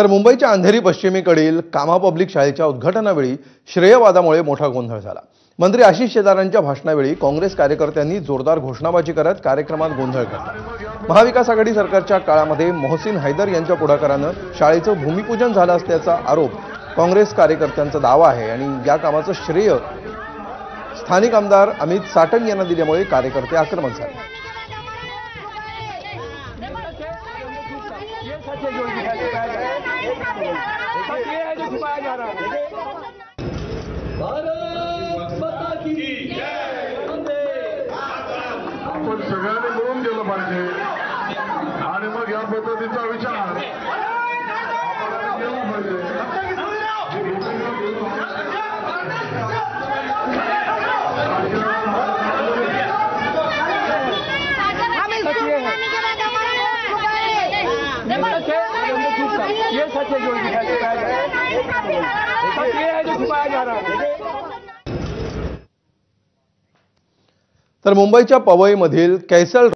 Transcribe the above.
तर मुंबईच्या अंधेरी पश्चिमेकडील कामा पब्लिक शाळेच्या उद्घाटनावेळी श्रेयवादामुळे मोठा गोंधळ झाला। मंत्री आशिष शेलारांच्या भाषणावेळी काँग्रेस कार्यकर्त्यांनी जोरदार घोषणाबाजी करत कार्यक्रमात गोंधळ घातला। महाविकास आघाडी सरकारच्या काळामध्ये मोहसिन हैदर यांच्या पुढाकाराने शाळेचं भूमिपूजन झालं असल्याचा आरोप काँग्रेस कार्यकर्त्यांचा दावा आहे आणि या कामाचं श्रेय स्थानिक आमदार अमित साटंग यांना दिल्यामुळे कार्यकर्ते आक्रमक झाले। आपण सगळ्यांनी मिळून गेलं पाहिजे आणि मग या पद्धतीचा विचार आपण केला पाहिजे। ये सच है जो दिखाया जा रहा है। तर मुंबईच्या पवईमधील कैसल